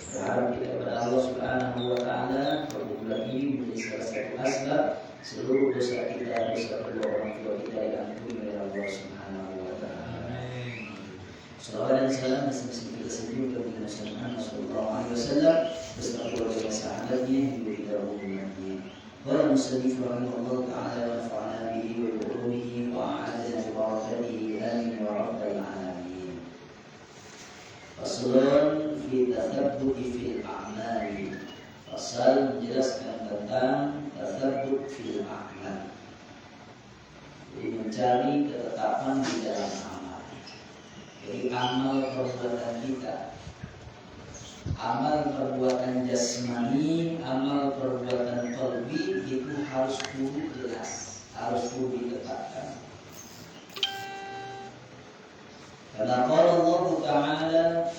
Berharap kita kepada Allah Subhanahu wa taala bahwa bulan ini menjadi salah satu asbab seluruh dosa kita, dosa kedua orang tua kita diampuni oleh Allah Subhanahu wa taala. Salawat dan salam bersama kita sendiri kepada Nabi Muhammad sallallahu alaihi wasallam beserta keluarga sahabatnya hingga kita umatnya. Qala musannif rahimahullah taala wa nafa'ana bihi wa bi ulumihi wa a'adana bi barakatihi amin ya rabbal alamin. Faslun fi tathabbuti fil a'mali. Fasal menjelaskan tentang tathabbut fil a'mal. Jadi mencari ketetapan di dalam amal. Jadi amal perbuatan kita, amal perbuatan jasmani, amal perbuatan qalbi itu harus kudu jelas, harus kudu ditetapkan. Karena Allah Ta'ala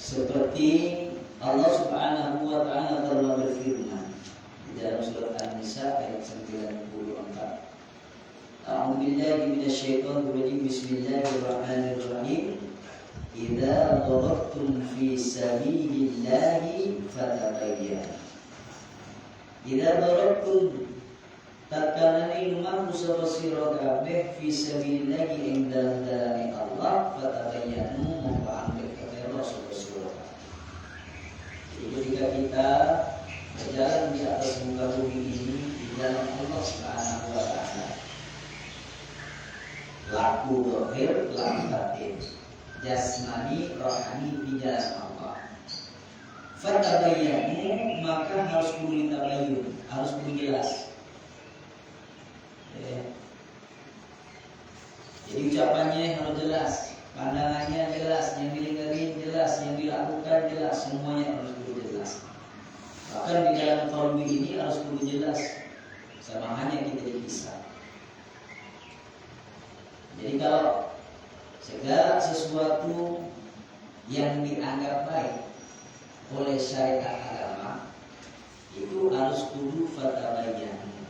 seperti Allah Subhanahu wa taala telah berfirman di dalam surat An-Nisa ayat 94. A'udzu billahi minasyaitonir rajim. Bismillahirrahmanirrahim. Idza darabtum fi sabilillahi fatabayyanu. Idza darabtum tatkala lumah sapa sira kabeh fi sabilillahi ing dalem Allah fatabayyanu mongko ambil karo sapa sira. Ketika kita berjalan di atas muka bumi ini di dalam Allah Subhanahu wa taala, laku zahir, laku batin, jasmani, rohani di dalam Allah. Fatabayyanu maka harus kudu tabayyun, harus kudu jelas. Jadi ucapannya harus jelas, pandangannya jelas, yang didengarin jelas, yang dilakukan jelas, semuanya harus kudu jelas. Bahkan di dalam qalbi ini harus kudu jelas, sama hanya kita dipisah. Jadi kalau segala sesuatu yang dianggap baik oleh syariat agama itu harus kudu fatabayyanu,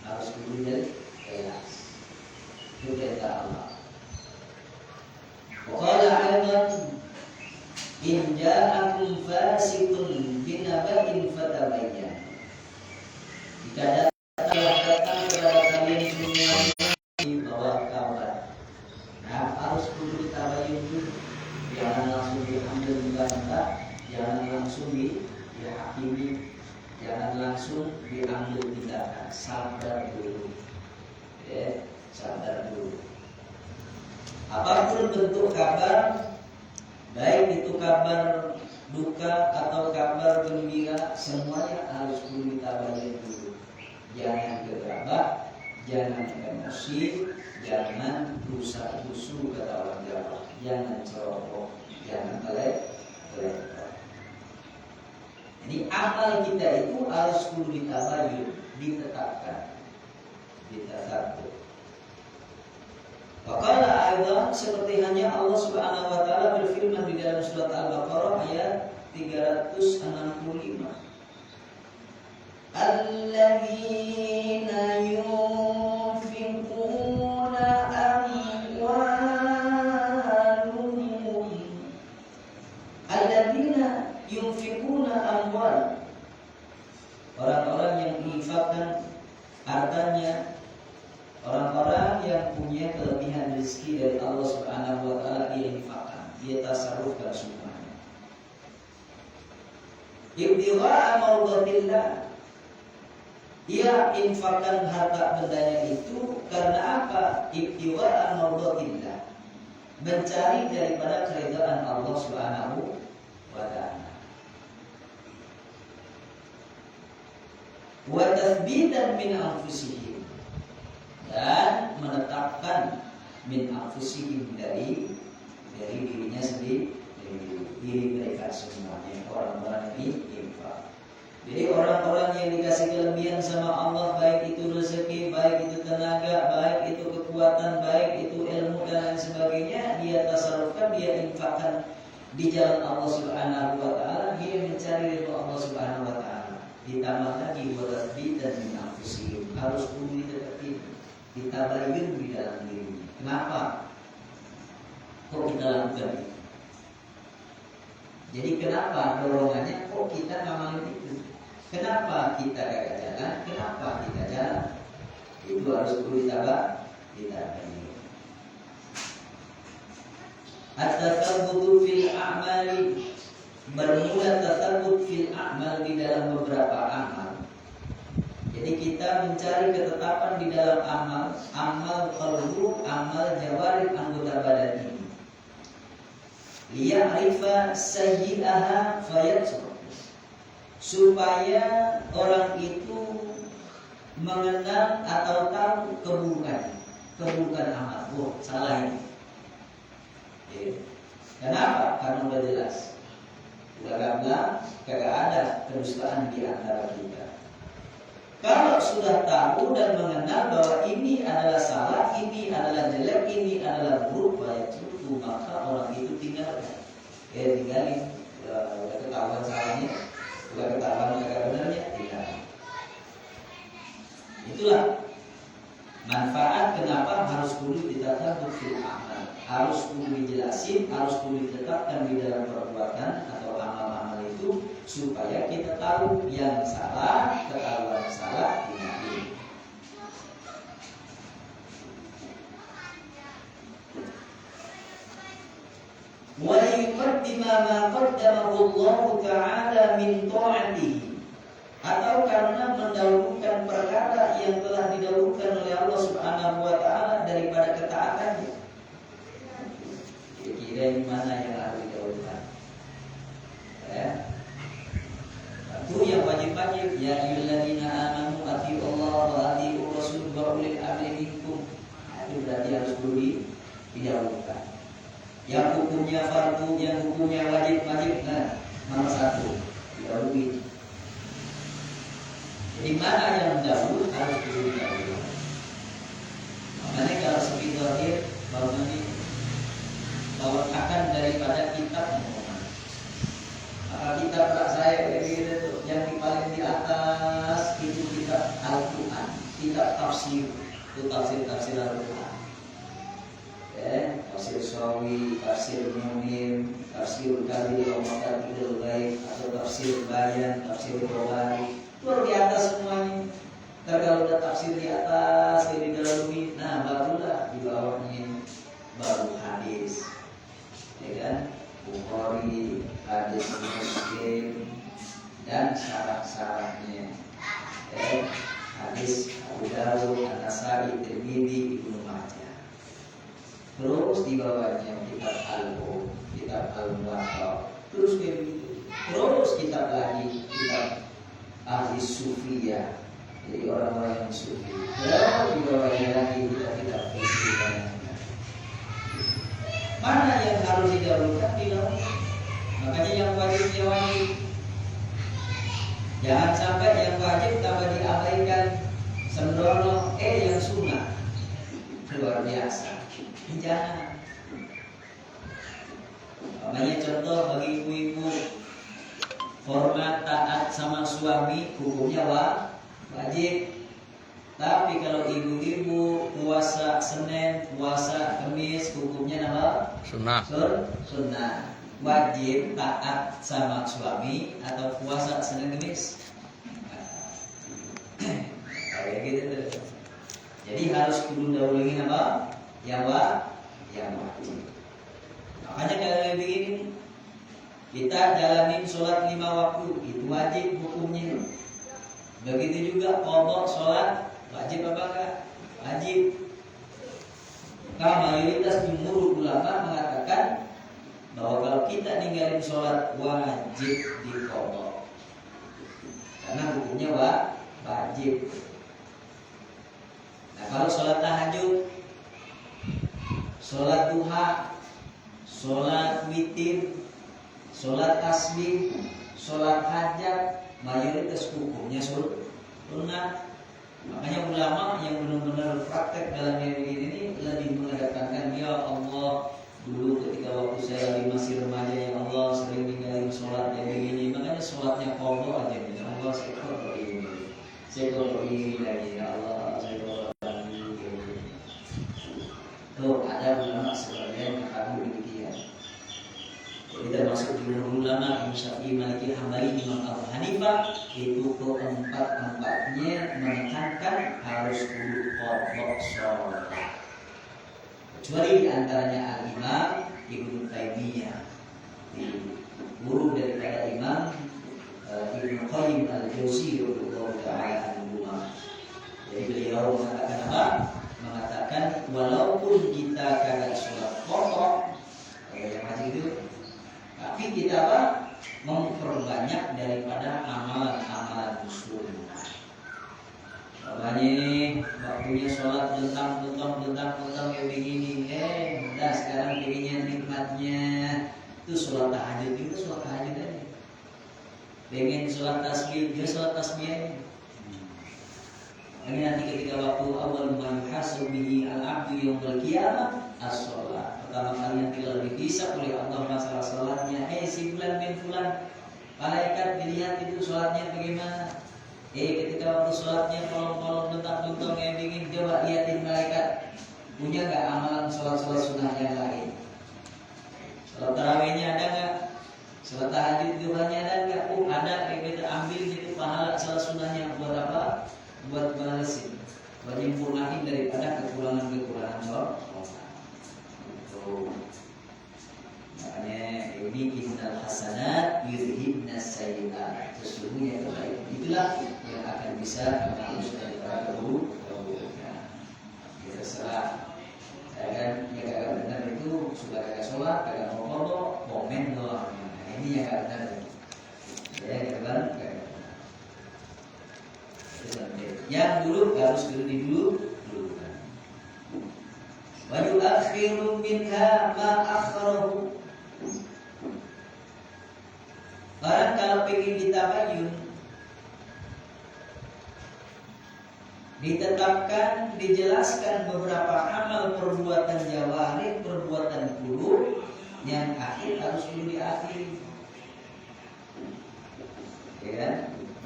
harus kudu jelas. Itu kata Allah. Qala aidan in ja'akum fasiqun binaba'in fatabayyanu. Jika datang kepada kalian semuanya bawa kabar, nah harus kudu ditabayyun dulu. Jangan langsung diambil dibantah, jangan langsung dihakimi, jangan langsung diambil tindakan. Sabar dulu, sabar dulu. Apapun bentuk kabar, baik itu kabar duka atau kabar gembira, semuanya harus kudu ditabayyun dulu. Jangan gegabah, jangan emosi, jangan rusak-rusuh kata orang Jawa, jangan ceroboh, jangan pelet. Jadi amal kita itu harus kudu ditabayyun, ditetapkan, ditetapkan. Waqala aidan seperti hanya Allah Subhanahu wa taala berfirman di dalam surat Al-Baqarah ayat 365. Alladzina yunfiquna amwalahum. Alladzina yunfiquna amwal. Orang-orang yang menginfakkan hartanya, orang-orang yang punya kelebihan rezeki dari Allah Subhanahu wa taala, dia infakkan, dia tasarrufkan semuanya. Ibtigha'a mardatillah. Dia infakkan harta bendanya itu karena apa? Ibtigha'a mardatillah. Mencari daripada keridhaan Allah Subhanahu wa taala. Wa tathbitan min anfusihim, dan menetapkan min anfusihim dari dirinya sendiri, dari diri mereka semuanya, orang-orang ini infak. Jadi orang-orang yang dikasih kelebihan sama Allah, baik itu rezeki, baik itu tenaga, baik itu kekuatan, baik itu ilmu dan lain sebagainya, dia tasarrufkan, dia infakkan di jalan Allah Subhanahu wa taala, dia mencari ridha Allah Subhanahu wa taala. Ditambah lagi wa tathbitan min anfusihim, harus kudu ditepatin, ditabayyun di dalam dirinya. Kenapa kok kita lakukan itu? Jadi kenapa dorongannya kok kita ngamalin itu? Kenapa kita kagak jalan? Kenapa kita jalan? Itu harus perlu ditambah. At-tathabbutu fil a'mali, bermula tatsabut fil a'mal di dalam beberapa amal. Jadi kita mencari ketetapan di dalam amal qalbu, amal jawarih anggota badan ini. Liya'rifa sayyi'aha fayatruk, supaya orang itu mengenal atau tahu keburukan amal. Oh, salah ini. Kenapa? Karena udah jelas, udah gamblang, kagak ada kedustaan di antara kita. Kalau sudah tahu dan mengenal bahwa ini adalah salah, ini adalah jelek, ini adalah buruk, maka orang itu tinggalkan. Tinggalin. Udah ketahuan salahnya, udah ketahuan kagak benarnya, tinggalkan. Itulah manfaat kenapa harus kudu ditathabut fil amal. Harus kudu dijelasin, harus kudu ditetapkan di dalam perbuatan atau amal-amal itu, supaya kita tahu yang salah, ketahuan salah, tinggalin. Wa yuqaddima ma qaddamahu Allah Ta'ala min ta'atihi, atau karena mendahulukan perkara yang telah didahulukan oleh Allah Subhanahu wa Ta'ala daripada ketaatannya. Kira-kira yang mana yang harus didahulukan? Itu yang wajib-wajib. Ya ayyuhalladzina amanu atii'u Allah wa atii'ur rasul wa ulil amri minkum. Itu berarti harus dulu didahulukan. Yang hukumnya fardu, yang hukumnya wajib. Nah, nomor satu didahului. Jadi mana yang dahulu harus dulu didahului. Makanya kalau sepi terakhir baru nanti akan daripada kitab Muhammad. Maka kitab saya itu yang paling di atas itu kitab Al-Quran, kitab tafsir, itu tafsir Al-Quran. Tafsir Sawi, tafsir Munir, tafsir Kabir Al-Maqatil Ghaib, atau tafsir Bayan, tafsir Rawari. Itu di atas semuanya. Kalau udah tafsir di atas, di dalam, nah barulah di bawahnya baru hadis. Ya kan? Bukhari, hadis Muslim, dan syarat-syaratnya. Hadis Abu Dawud, An-Nasa'i, Tirmidzi, Ibnu Majah. Terus di bawahnya kitab Al-Bukhari, kitab Al-Muwatta. Terus begitu. Terus kitab lagi, kitab ahli sufiyah. Jadi orang-orang yang sufi. Terus di bawahnya lagi kitab fikih. Mana yang harus didahulukan? Didahulukan. Makanya yang wajibnya wajib. Jangan sampai yang wajib tambah diabaikan, sembrono yang sunnah. Luar biasa. Jangan. Makanya contoh bagi ibu-ibu, hormat taat sama suami hukumnya wajib. Tapi kalau ibu-ibu puasa Senin, puasa Kamis, hukumnya apa? Sunnah. Sunnah. Wajib taat sama suami atau puasa Senin Kamis. Kayak gitu. Jadi harus kudu dahuluin apa? Yang wajib. Makanya kalau begini, kita jalanin sholat 5 waktu, itu wajib hukumnya. Begitu juga qadha sholat, wajib apa enggak? Wajib. Maka mayoritas jumhur ulama mengatakan bahwa kalau kita ninggalin sholat wajib diqadha, karena hukumnya wajib. Nah kalau sholat tahajud, sholat duha, sholat witir, sholat tasbih, sholat hajat, mayoritas hukumnya sunnah. Makanya ulama yang benar-benar praktek dalam yang ini lebih mengedepankan, ya Allah, dulu ketika waktu saya lagi masih remaja, ya Allah, sering ninggalin sholat yang begini. Makanya sholatnya qadha aja, ya Allah, saya qadha ini lagi, ya Allah, saya qadha lagi. Tuh ada ulama sebenarnya yang mengaku demikian. Jadi termasuk juga jumhur ulama, Imam Syafi'i, Maliki, Hambali, Imam Abu Hanifah itu keempat-empatnya menekankan harus kudu qadha shalah. Kecuali diantaranya Al-Imam Ibnu Taimiyah, guru daripada Imam Ibnu Qayyim Al-Jauziyah radhiyallahu ta'ala anhu. Jadi beliau mengatakan apa? Mengatakan walaupun kita kagak sholat qadha, yang macam itu, tapi kita apa? Memperbanyak daripada amalan-amalan sunnah. Makanya ini waktunya sholat tentang kayak begini, udah sekarang pengennya nikmatnya itu sholat tahajud, itu sholat tahajud aja. Pengen sholat tasbih, dia sholat tasbih aja. Ini nanti ketika waktu awal yuhasabu bihi al-abdu yaumil qiyamah as-shalah. Pertama kali yang telah dihisab oleh Allah masalah sholatnya. Si fulan bin fulan, malaikat dilihat itu sholatnya bagaimana? Ketika waktu sholatnya kolong-kolong bentak-bentak kayak begini, coba lihatin malaikat punya nggak amalan sholat-sholat sunnah yang lain? Sholat tarawihnya ada nggak? Sholat tahajud duhanya ada nggak? Ada. Kita ambil gitu pahala sholat sunnahnya buat apa? Buat balasin, buat nyempurnain daripada kekurangan-kekurangan sholat. Makanya ini innal hasanat yudhibnas sayyi'at. Sesungguhnya kebaikan itulah yang akan bisa menghapus daripada keburukan. Ya terserah. Saya kan yang kagak benar itu sudah kagak sholat, kagak mau qadha, komen doang. Nah, ini yang kagak benar. Ya kagak benar. Yang dulu harus dulu-dulukan. Wa yu'akhiru minha ma akharahu. Barang kalau ingin ditabayun, ditetapkan, dijelaskan beberapa amal perbuatan jawarih, perbuatan qulub yang akhir harus dulu diakhiri. Ya kan?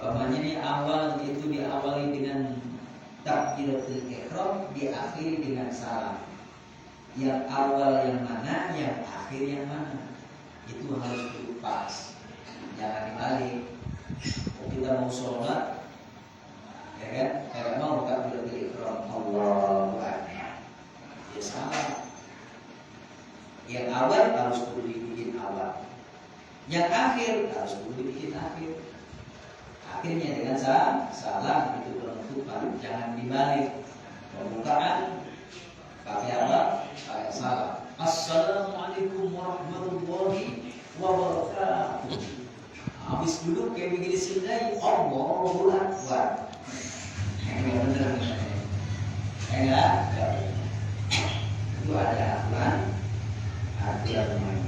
Umpamanya ini awal itu diawali dengan takbiratul ihram, diakhiri dengan salam. Yang awal yang mana, yang akhir yang mana, itu harus pas. Jangan dibalik. Kita mau sholat, ya kan? Kalau mau takbiratul ihram, Allahu Akbar, ya salam. Yang awal harus dulu dibikin awal. Yang akhir harus dulu dibikin akhir. Akhirnya dengan salam itu penutupan, jangan dibalik. Pembukaan pakai apa? Pakai salam. Assalamualaikum warahmatullahi wabarakatuh. Habis duduk kayak begini sendiri, Allahu Akbar. Enggak benar. Enggak. Itu ada aturan main.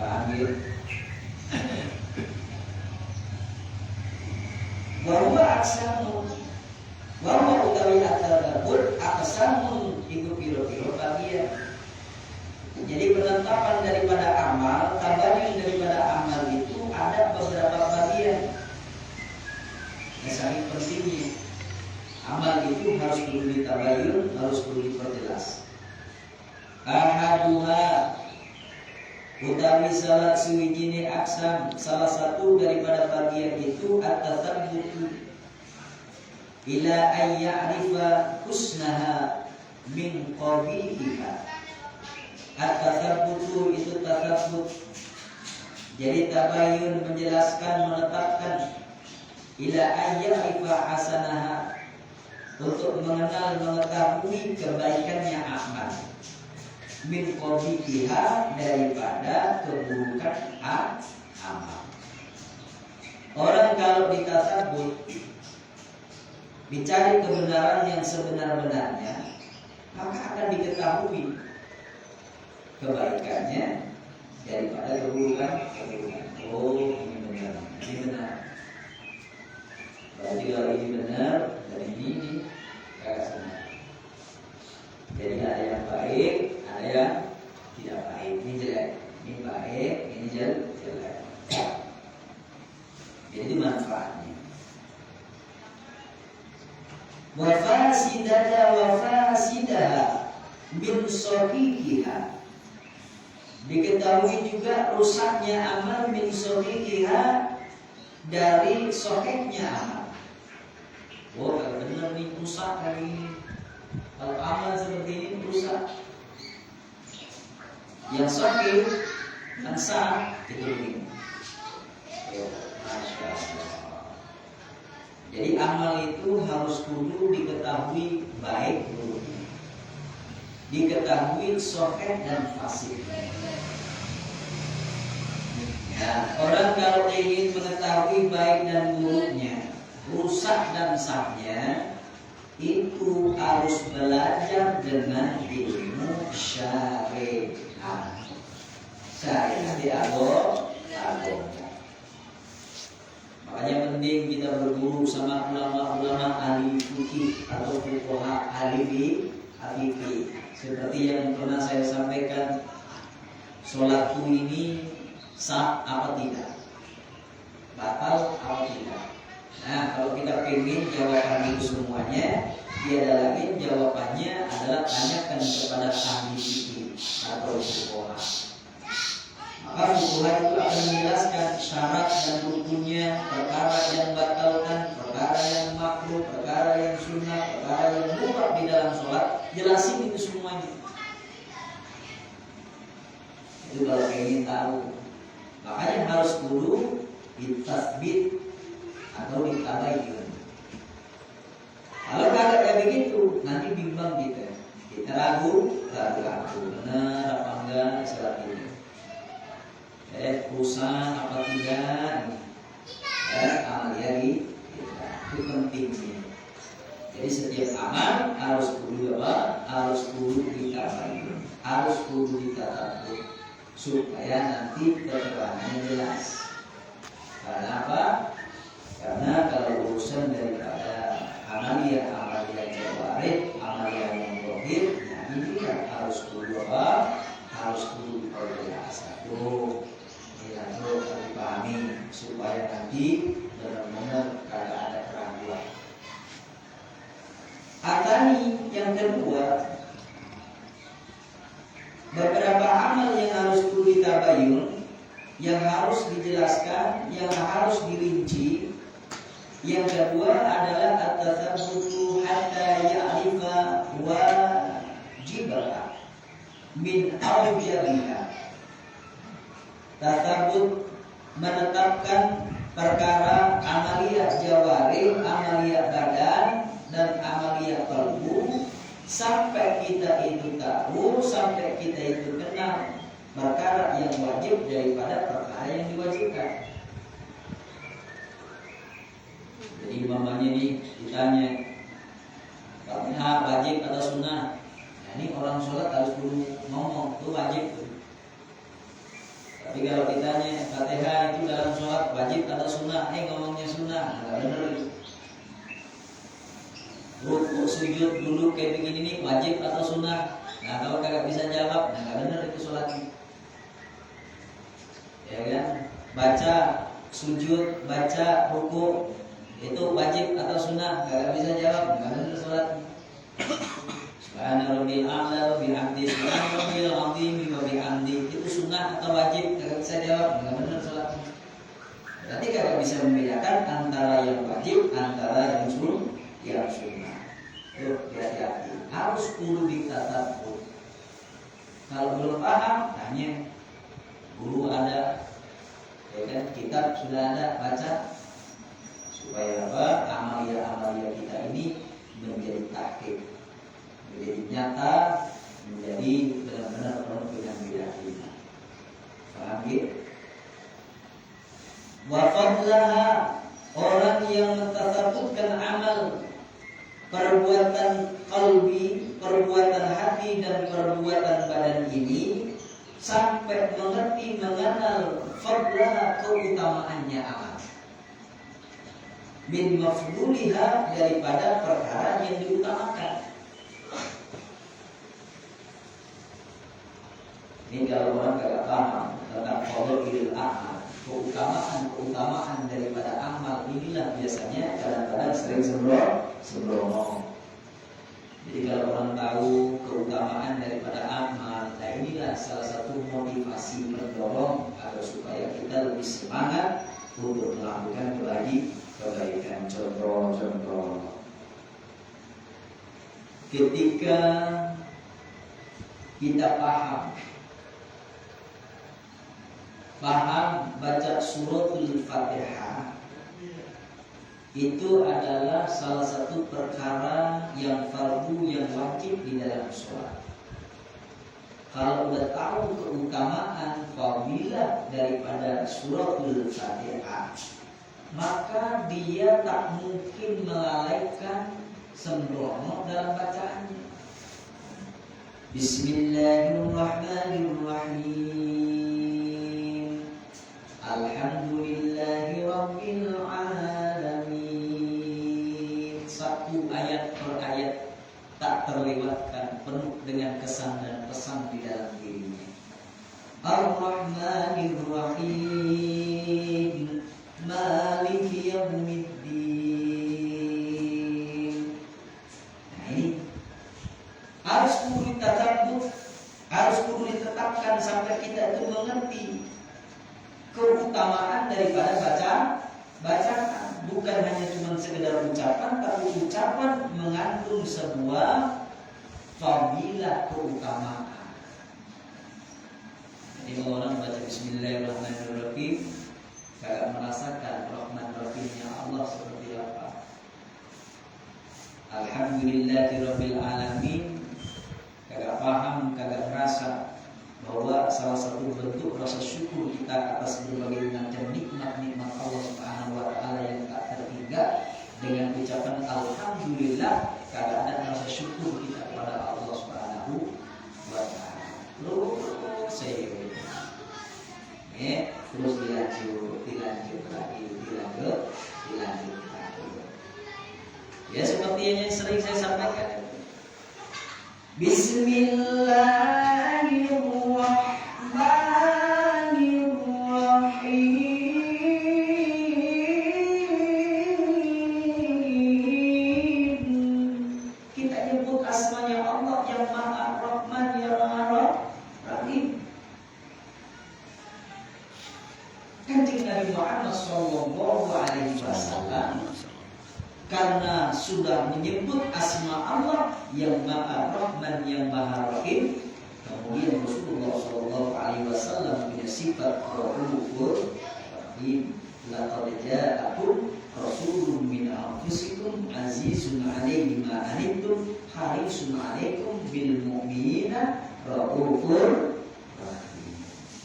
Paham ya? Bahwa aksamun, bahwa utawi at-tadabbur aksamun itu piro-piro bagian. Jadi penetapan daripada amal, tabayun daripada amal itu ada beberapa bagian. Yang sangat pentingnya, amal itu harus dulu ditabayun, harus dulu diperjelas. Ahaduha utawi salah suwijine aksam, salah satu daripada bagian itu at-tathabbutu ila ay ya'rifa husnaha min qabihiha. At-tathabbutu itu tathabbut. Jadi tabayun menjelaskan, menetapkan ila ay ya'rifa hasanaha, untuk mengenal, mengetahui kebaikannya amal, min qabihiha, daripada keburukan amal. Orang kalau ditasabbut, dicari kebenaran yang sebenar-benarnya, maka akan diketahui kebaikannya daripada keburukan. Oh, ini benar, ini benar. Berarti kalau ini benar, dan ini kagak benar. Jadi ada yang baik, ada yang tidak baik. Ini jelek, ini baik, ini jelek. Jadi itu manfaatnya. Wa fasidaha min sahihiha. Diketahui juga rusaknya amal min sohihiha, dari soheknya amal. Oh, kalau benar nih rusak hari ini. Kalau amal seperti ini rusak. Yang sohih, yang sah, itu begini. Masya Allah. Jadi amal itu harus kudu diketahui baik dulu, diketahui soheh dan fasik. Nah, orang kalau ingin mengetahui baik dan buruknya, rusak dan sahnya, itu harus belajar dengan ilmu syariat. Syariat di agama. Makanya penting kita berguru sama ulama-ulama ahli fikih atau fuqaha ahli fikih. Seperti yang pernah saya sampaikan, sholatku ini sah apa tidak, batal apa tidak. Nah, kalau kita pengen jawaban itu semuanya, tiada lagi jawabannya adalah tanyakan kepada ahli fikih atau fuqaha. Maka fuqaha itu akan menjelaskan syarat dan rukunnya, perkara yang batalkan, perkara yang makruh, perkara yang sunnah, perkara yang mubah di dalam sholat, jelasin itu semuanya. Itu kalau ingin tahu. Makanya harus dulu ditasbit atau ditabayyun. Kalau kagak kayak begitu, nanti bimbang kita. Kita ragu, benar apa enggak sholat ini. Rusak apa tidak? Amalia itu pentingnya. Jadi setiap amal harus kudu apa? Harus kudu ditabayyun, harus kudu ditadabbur, supaya nanti keterangannya jelas. Karena apa? Karena kalau urusan daripada amalia jawarih, amalia yang zahir, nah ini kan harus kudu apa? Harus kudu diperjelas. Satu, harus dipahami supaya nanti benar-benar kagak ada keraguan. Atani yang kedua, beberapa amal yang harus kudu ditabayyun, yang harus dijelaskan, yang harus dirinci. Yang kedua adalah at-tathabbutu hatta ya'rifa wajibah min awjabiha. Tathabut menetapkan perkara amaliyah jawarih, amaliyah badan, dan amaliyah qalbu, sampai kita itu tahu, sampai kita itu kenal perkara yang wajib daripada perkara yang diwajibkan. Jadi mamanya nih ditanya, Fatihah wajib atau sunnah? Nah, ini orang sholat harus dulu ngomong itu wajib tuh. Tapi kalau ditanya Fatihah itu dalam sholat wajib atau sunnah, ngomongnya sunnah, nggak benar itu. Rukuk sujud dulu kayak begini nih wajib atau sunnah? Nah kalau kagak bisa jawab, nah nggak benar itu sholatnya. Ya kan? Baca sujud, baca rukuk itu wajib atau sunnah? Kagak bisa jawab, nggak benar sholatnya. Subhana rabbil a'la wa bihamdi, subhana rabbil azim wa bihamdi, itu sunnah atau wajib? Kagak bisa jawab, nggak benar sholatnya. Berarti kagak bisa membedakan antara yang wajib, antara yang sunnah. Hati-hati, harus kudu ditatabbur. Kalau belum paham, tanya guru ada, ya kan? Kitab sudah ada, baca, supaya apa? Amalia kita ini menjadi tahqiq, menjadi nyata, menjadi benar-benar penuh dengan keyakinan. Paham ya? Wa fadlaha, orang yang mentatabbutkan amal, perbuatan qalbi, perbuatan hati dan perbuatan badan ini, sampai mengerti, mengenal fadlah, keutamaannya amal, min mafduliha, daripada perkara yang diutamakan. Ini kalau orang tidak paham tentang fadlul amal, keutamaan daripada amal, inilah biasanya kadang-kadang sering sembrono. Jadi kalau orang tahu keutamaan daripada amal, nah inilah salah satu motivasi pendorong agar supaya kita lebih semangat untuk melakukan kebaikan. Contoh. Ketika kita paham baca suratul Fatihah, itu adalah salah satu perkara yang fardu, yang wajib di dalam sholat. Kalau udah tahu keutamaan fadilah daripada suratul Fatihah, maka dia tak mungkin melalaikan sembrono dalam bacaannya. Bismillahirrahmanirrahim. Alhamdulillahi rabbil alamin. Satu ayat per ayat tak terlewatkan, penuh dengan kesan dan pesan di dalam dirinya. Ar-Rahmanir-Rahim, Maliki Yaumiddin. Nah ini harus kudu ditadabbur, harus kudu ditetapkan sampai kita itu mengerti keutamaan daripada bacaan. Bukan hanya cuma sekedar ucapan, tapi ucapan mengandung sebuah fadilah keutamaan. Jadi kalau orang baca Bismillahirrahmanirrahim, kagak merasakan Rahman Rahimnya Allah seperti apa. Alhamdulillahirabbil alamin, kagak paham, kagak merasa bahwa salah satu bentuk rasa syukur kita atas berbagai macam nikmat Allah Subhanahu wa taala yang tak terhingga dengan ucapan alhamdulillah, kagak ada rasa syukur kita kepada Allah Subhanahu wa taala. Terus terus dilanjut lagi. Ya seperti yang sering saya sampaikan. Bismillahirrahmanirrahim. Kita nyebut asmanya Allah yang Maha Rahman, yang Maha Rahim. Kanjeng Nabi Muhammad sallallahu alaihi wasallam karena sudah menyebut asma Allah yang Maha Rahman, yang Maha Rahim, kemudian Rasulullah sallallahu alaihi wasallam punya sifat Raufur Rahim. Laqad ja'akum rasulun min anfusikum azizun 'alaihi ma anittum harisun 'alaikum bil mu'minina raufur rahim.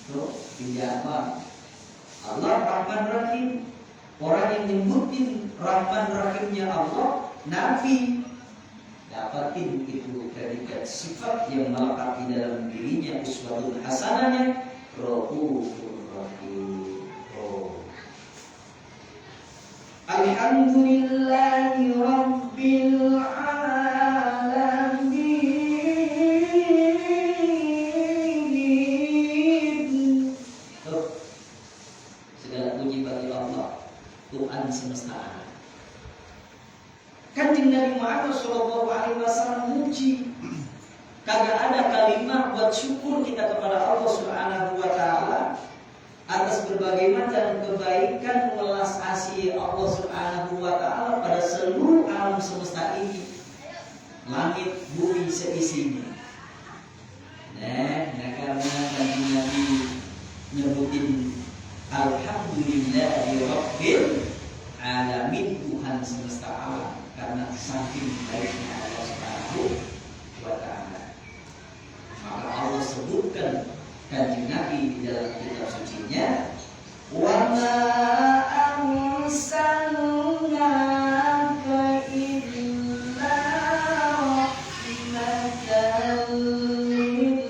Itu pinjaman Allah Rahman Rahim. Orang yang nyebutin Rahman Rahimnya Allah, Nabi dapatin itu predikat sifat yang melekat di dalam dirinya, uswatun hasanahnya Raufur Rahim. Alhamdulillahi rabbil alamin. Segala puji bagi Allah, Tuhan semesta alam. Kanjeng Nabi Muhammad sallallahu alaihi wasallam muji. Kagak ada kalimat buat syukur kita kepada Allah Subhanahu wa taala atas berbagai macam kebaikan welas asih Allah Subhanahu wa taala pada seluruh alam semesta ini. Langit, bumi seisinya. Nah karena Kanjeng Nabi nyebutin Alhamdulillahi rabbil alamin, Tuhan semesta alam, karena saking baiknya Allah Subhanahu wa taala. Maka Allah sebutkan Kanjeng Nabi di dalam kitab sucinya, wa ma arsalnaka illa rahmatan lil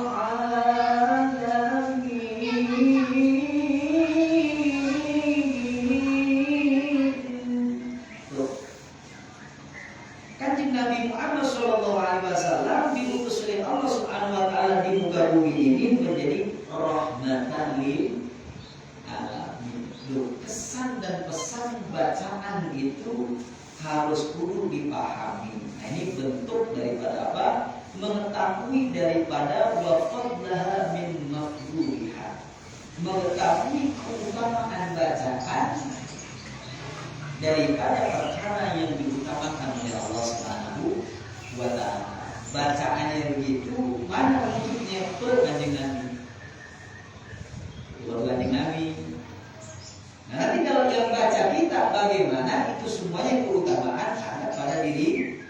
alamin. Kanjeng Nabi Muhammad sallallahu alaihi wasallam diutus oleh Allah Subhanahu wa taala di muka bumi ini menjadi rahmatan lil alamin. Kesan dan pesan bacaan itu harus kudu dipahami. Nah, ini bentuk daripada apa? Mengetahui daripada wafadlaha min mafduliha, mengetahui keutamaan bacaan daripada perkara yang diutamakan oleh Allah Subhanahu wa ta'ala. Bacaannya begitu, mana wujudnya Kanjeng Nabi? Kanjeng Nabi. Nah, nanti kalau yang baca kita bagaimana? Itu semuanya keutamaan ada pada diri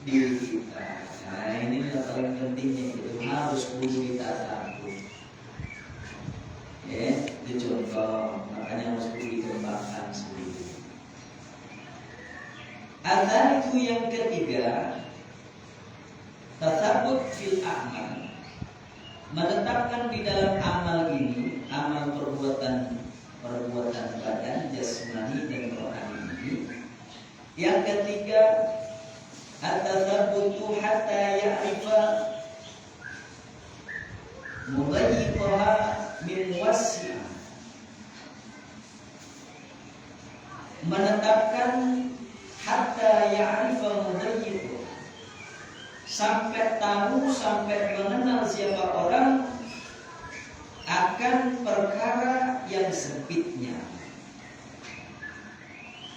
kita. Nah, ini yang paling pentingnya, itu harus kudu ditata. Ya, itu contoh, makanya harus kudu dikembangkan sendiri. Azan itu yang ketiga, tasabut fil a'mal, menetapkan di dalam amal ini, amal perbuatan badan, jasmani dan rohani ini. Yang ketiga, at-tasabbutu hatta ya'rifa mudayyiqaha min wasi'ah, menetapkan hatta ya'rifa mudayyiqaha, sampai tahu, sampai mengenal siapa orang akan perkara yang sempitnya.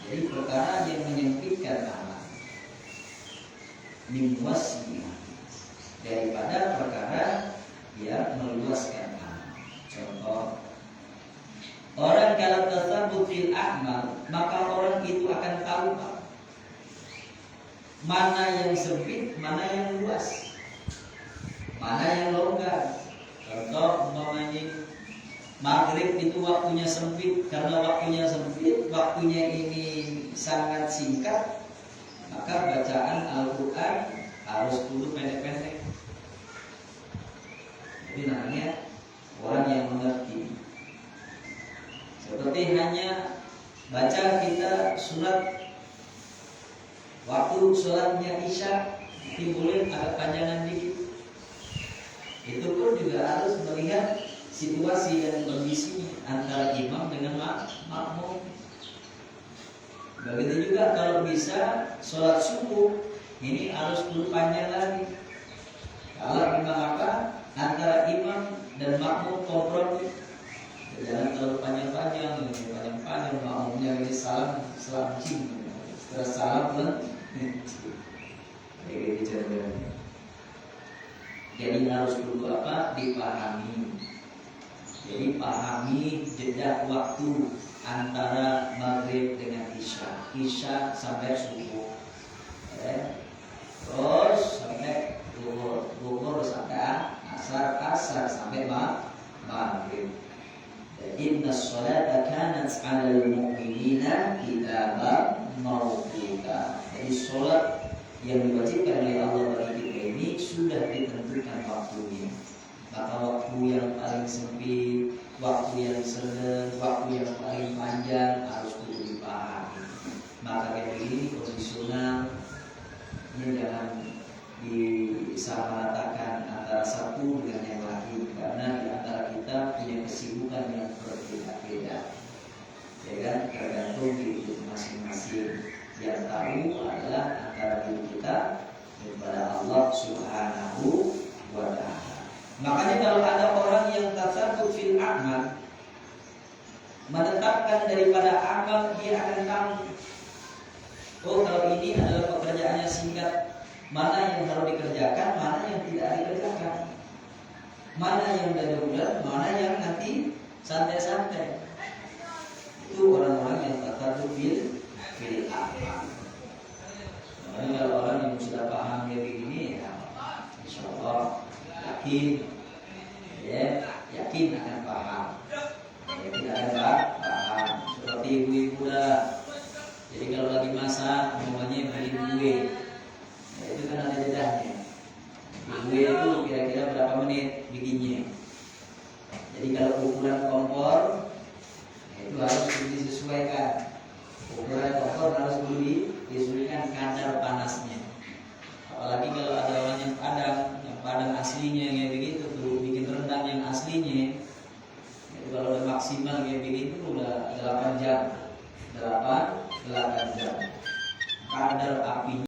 Jadi perkara yang menyempitkan amal, mimwasiyah, daripada perkara yang meluaskan amal. Contoh, orang kalau tasabut fil a'mal, maka orang itu akan tahu mana yang sempit, mana yang luas, mana yang longgar. Contoh, umpamanya maghrib itu waktunya sempit, karena waktunya sempit, waktunya ini sangat singkat, maka bacaan Al-Quran harus dulu pendek-pendek. Jadi namanya orang yang mengerti. Seperti hanya baca kita surat waktu sholatnya Isya, timbulin agak panjangan dikit. Itu pun juga harus melihat situasi dan kondisi antara imam dengan makmum. Begitu juga kalau bisa sholat subuh, ini harus dulu panjang lagi. Kalau memang apa antara imam dan makmum kompromi, jangan terlalu panjang-panjang, makmumnya ini salam cing, setelah salam pun begitu caranya. Jadi harus dulu apa? Dipahami. Jadi pahami jeda waktu antara maghrib dengan isya sampai subuh, terus sampai zuhur sampai asar sampai maghrib. Inna sholata kanat 'alal mu'minina kitaban mawquta. Jadi sholat yang diwajibkan oleh Allah bagi kita ini sudah ditentukan waktunya. Maka waktu yang paling sempit, waktu yang sedang, waktu yang paling panjang harus dulu dipahami. Maka kayak begini kondisional, ini jangan disamaratakan antara satu dengan yang lain, karena di antara kita punya kesibukan yang berbeda-beda. Ya kan, tergantung diri masing-masing. Yang tahu adalah antara diri kita kepada Allah Subhanahu wa ta'ala. Makanya kalau ada orang yang tasabut fil a'mal, menetapkan daripada amal, dia akan tahu, oh kalau ini adalah pekerjaannya singkat, mana yang harus dikerjakan, mana yang tidak dikerjakan, mana yang darurat, mana yang nanti santai-santai. Itu orang-orang yang tasabut fil a'mal. Makanya kalau orang yang sudah paham kayak begini, ya insya Allah yakin akan paham. Yakin akan paham. Seperti ibu-ibu lah. Jadi kalau lagi masak, namanya bikin kue, ya itu kan ada jedahnya. Kue itu kira-kira berapa menit bikinnya. Jadi kalau ukuran kompor, itu harus disesuaikan. Ukuran kompor harus dulu disesuaikan kadar panasnya. Apalagi kalau ada orang yang padang aslinya